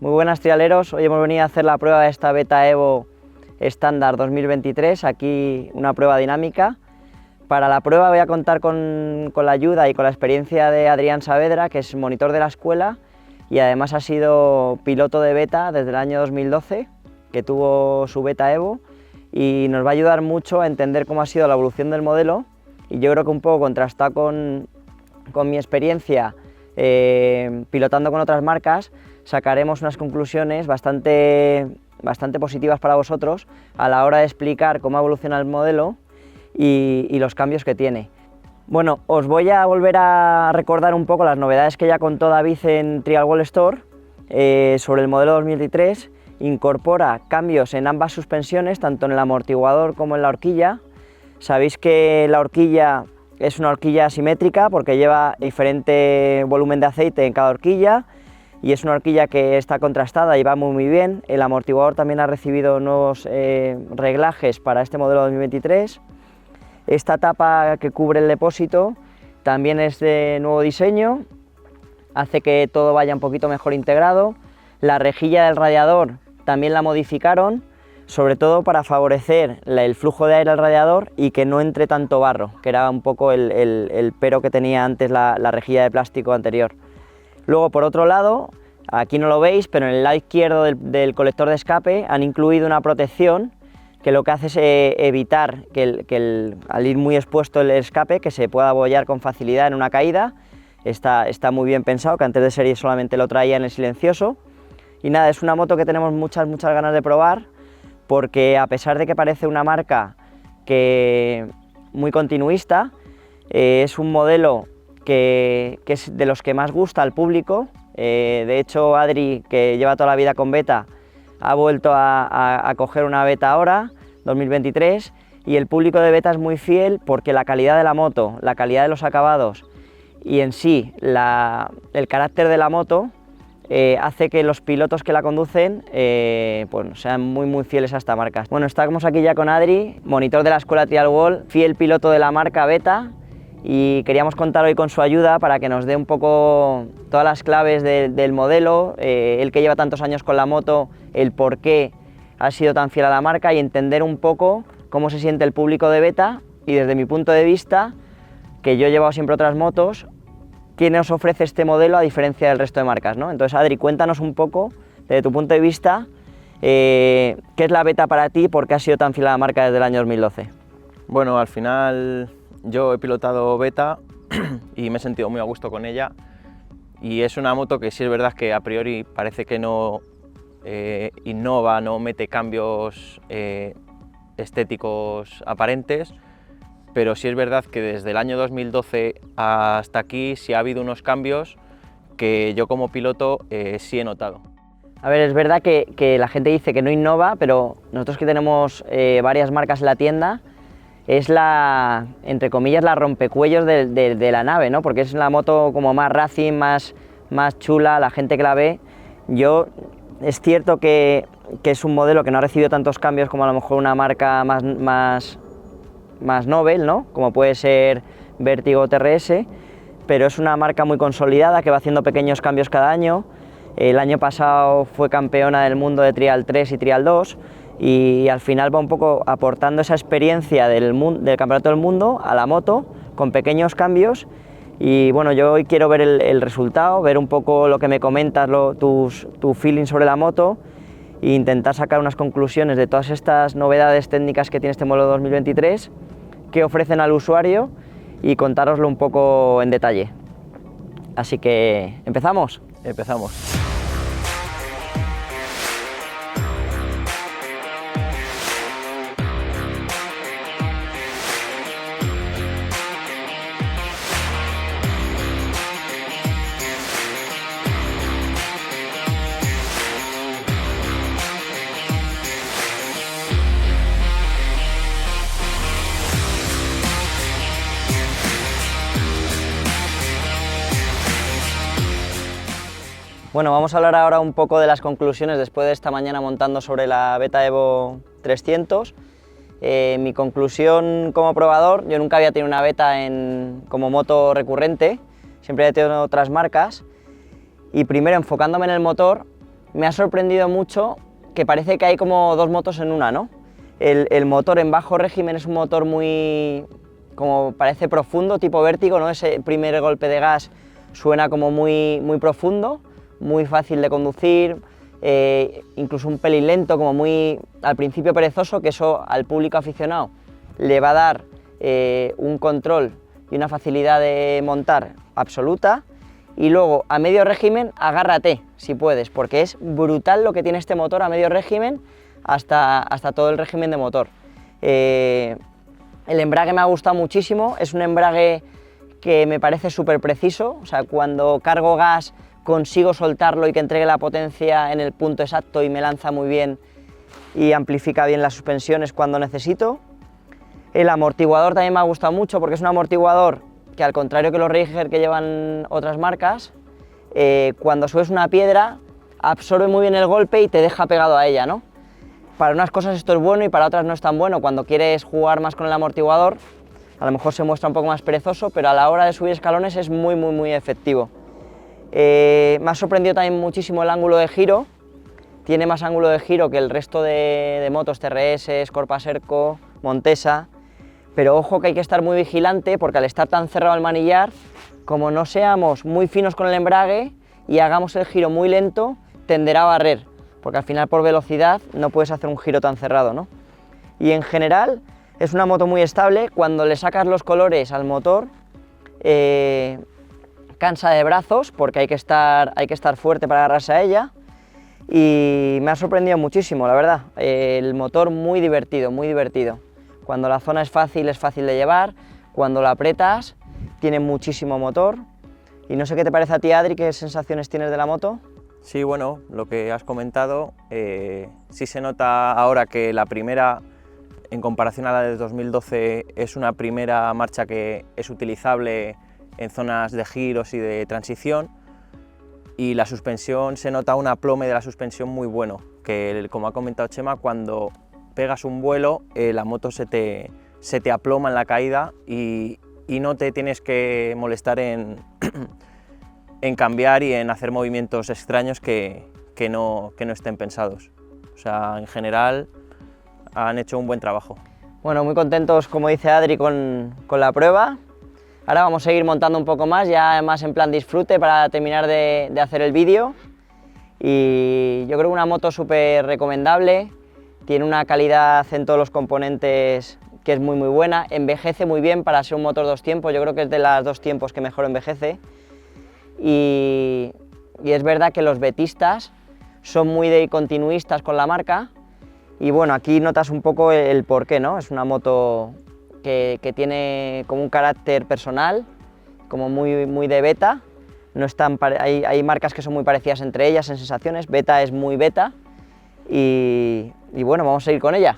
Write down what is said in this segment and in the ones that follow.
Muy buenas trialeros, hoy hemos venido a hacer la prueba de esta Beta Evo estándar 2023, aquí una prueba dinámica. Para la prueba voy a contar con la ayuda y con la experiencia de Adrián Saavedra, que es monitor de la escuela y además ha sido piloto de beta desde el año 2012, que tuvo su Beta Evo, y nos va a ayudar mucho a entender cómo ha sido la evolución del modelo, y yo creo que un poco contrastado con mi experiencia pilotando con otras marcas, sacaremos unas conclusiones bastante positivas para vosotros a la hora de explicar cómo evoluciona el modelo y los cambios que tiene. Bueno, os voy a volver a recordar un poco las novedades que ya contó David en Trial World Store sobre el modelo 2023. Incorpora cambios en ambas suspensiones, tanto en el amortiguador como en la horquilla. Sabéis que la horquilla es una horquilla asimétrica porque lleva diferente volumen de aceite en cada horquilla y es una horquilla que está contrastada y va muy bien. El amortiguador también ha recibido nuevos reglajes para este modelo 2023. Esta tapa que cubre el depósito también es de nuevo diseño, hace que todo vaya un poquito mejor integrado. La rejilla del radiador también la modificaron, sobre todo para favorecer el flujo de aire al radiador y que no entre tanto barro, que era un poco el pero que tenía antes la rejilla de plástico anterior. Luego, por otro lado, aquí no lo veis, pero en el lado izquierdo del colector de escape han incluido una protección que lo que hace es evitar que al ir muy expuesto el escape, que se pueda abollar con facilidad en una caída. Está muy bien pensado, que antes de serie solamente lo traía en el silencioso. Y nada, es una moto que tenemos muchas ganas de probar, porque a pesar de que parece una marca muy continuista, es un modelo que es de los que más gusta al público. De hecho, Adri, que lleva toda la vida con Beta, ha vuelto a coger una Beta ahora, 2023, y el público de Beta es muy fiel porque la calidad de la moto, la calidad de los acabados y en sí el carácter de la moto hace que los pilotos que la conducen pues sean muy fieles a esta marca. Bueno, estamos aquí ya con Adri, monitor de la escuela Trial World, fiel piloto de la marca Beta, y queríamos contar hoy con su ayuda para que nos dé un poco todas las claves del modelo, él que lleva tantos años con la moto, el por qué ha sido tan fiel a la marca y entender un poco cómo se siente el público de Beta y desde mi punto de vista, que yo he llevado siempre otras motos, qué nos ofrece este modelo a diferencia del resto de marcas, ¿no? Entonces, Adri, cuéntanos un poco, desde tu punto de vista, qué es la Beta para ti y por qué ha sido tan fiel a la marca desde el año 2012. Bueno, al final yo he pilotado Beta y me he sentido muy a gusto con ella, y es una moto que sí es verdad que a priori parece que no innova, no mete cambios estéticos aparentes, pero sí es verdad que desde el año 2012 hasta aquí sí ha habido unos cambios que yo como piloto sí he notado. A ver, es verdad que la gente dice que no innova, pero nosotros que tenemos varias marcas en la tienda, es entre comillas, la rompecuellos de la nave, ¿no? Porque es la moto como más racing, más chula, la gente que la ve. Es cierto que es un modelo que no ha recibido tantos cambios como a lo mejor una marca más novel, ¿no? Como puede ser Vertigo TRS, pero es una marca muy consolidada que va haciendo pequeños cambios cada año. El año pasado fue campeona del mundo de Trial 3 y Trial 2, y al final va un poco aportando esa experiencia del Campeonato del Mundo a la moto con pequeños cambios. Y bueno, yo hoy quiero ver el resultado, ver un poco lo que me comentas, tu feeling sobre la moto, e intentar sacar unas conclusiones de todas estas novedades técnicas que tiene este modelo 2023, que ofrecen al usuario, y contároslo un poco en detalle. Así que, ¿empezamos? Empezamos. Bueno, vamos a hablar ahora un poco de las conclusiones después de esta mañana montando sobre la Beta Evo 300. Mi conclusión como probador: yo nunca había tenido una Beta como moto recurrente, siempre he tenido otras marcas, y primero, enfocándome en el motor, me ha sorprendido mucho que parece que hay como dos motos en una, ¿no? El motor en bajo régimen es un motor muy, como parece profundo, tipo vértigo, ¿no? Ese primer golpe de gas suena como muy profundo, muy fácil de conducir, incluso un pelín lento, como muy al principio perezoso, que eso al público aficionado le va a dar un control y una facilidad de montar absoluta. Y luego a medio régimen agárrate si puedes, porque es brutal lo que tiene este motor a medio régimen hasta todo el régimen de motor. El embrague me ha gustado muchísimo, es un embrague que me parece súper preciso, o sea, cuando cargo gas consigo soltarlo y que entregue la potencia en el punto exacto y me lanza muy bien y amplifica bien las suspensiones cuando necesito. El amortiguador también me ha gustado mucho porque es un amortiguador que, al contrario que los Reiger que llevan otras marcas, cuando subes una piedra absorbe muy bien el golpe y te deja pegado a ella, ¿no? Para unas cosas esto es bueno y para otras no es tan bueno. Cuando quieres jugar más con el amortiguador, a lo mejor se muestra un poco más perezoso, pero a la hora de subir escalones es muy efectivo. Me ha sorprendido también muchísimo el ángulo de giro. Tiene más ángulo de giro que el resto de motos TRS, Corsa Serco, Montesa, pero ojo que hay que estar muy vigilante porque al estar tan cerrado el manillar, como no seamos muy finos con el embrague y hagamos el giro muy lento, tenderá a barrer, porque al final por velocidad no puedes hacer un giro tan cerrado, ¿no? Y en general es una moto muy estable. Cuando le sacas los colores al motor, cansa de brazos porque hay que estar fuerte para agarrarse a ella, y me ha sorprendido muchísimo, la verdad. El motor muy divertido, muy divertido. Cuando la zona es fácil de llevar, cuando la apretas tiene muchísimo motor. Y no sé qué te parece a ti, Adri, ¿qué sensaciones tienes de la moto? Sí, bueno, lo que has comentado, sí se nota ahora que la primera, en comparación a la de 2012, es una primera marcha que es utilizable en zonas de giros y de transición, y la suspensión, se nota un aplome de la suspensión muy bueno, que como ha comentado Chema, cuando pegas un vuelo la moto se te aploma en la caída y no te tienes que molestar en cambiar y en hacer movimientos extraños que no estén pensados. O sea, en general han hecho un buen trabajo. Bueno, muy contentos, como dice Adri, con la prueba. Ahora vamos a seguir montando un poco más, ya más en plan disfrute para terminar de hacer el vídeo. Y yo creo que una moto súper recomendable, tiene una calidad en todos los componentes que es muy buena, envejece muy bien para ser un motor dos tiempos, yo creo que es de las dos tiempos que mejor envejece. Y es verdad que los vetistas son muy de continuistas con la marca, y bueno, aquí notas un poco el porqué, ¿no? Es una moto que tiene como un carácter personal, como muy de Beta. No hay marcas que son muy parecidas entre ellas en sensaciones. Beta es muy Beta y bueno, vamos a ir con ella.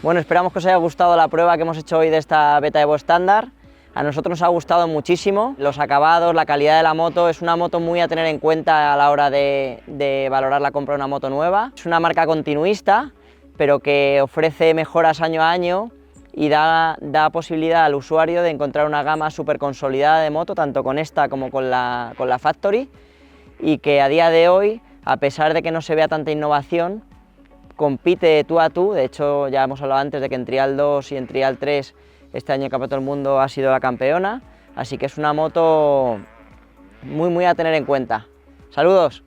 Bueno, esperamos que os haya gustado la prueba que hemos hecho hoy de esta Beta Evo estándar. A nosotros nos ha gustado muchísimo, los acabados, la calidad de la moto. Es una moto muy a tener en cuenta a la hora de valorar la compra de una moto nueva. Es una marca continuista, pero que ofrece mejoras año a año y da posibilidad al usuario de encontrar una gama súper consolidada de moto, tanto con esta como con la Factory, y que a día de hoy, a pesar de que no se vea tanta innovación, compite tú a tú. De hecho, ya hemos hablado antes de que en Trial 2 y en Trial 3 este año el Campeonato del Mundo ha sido la campeona, así que es una moto muy a tener en cuenta. ¡Saludos!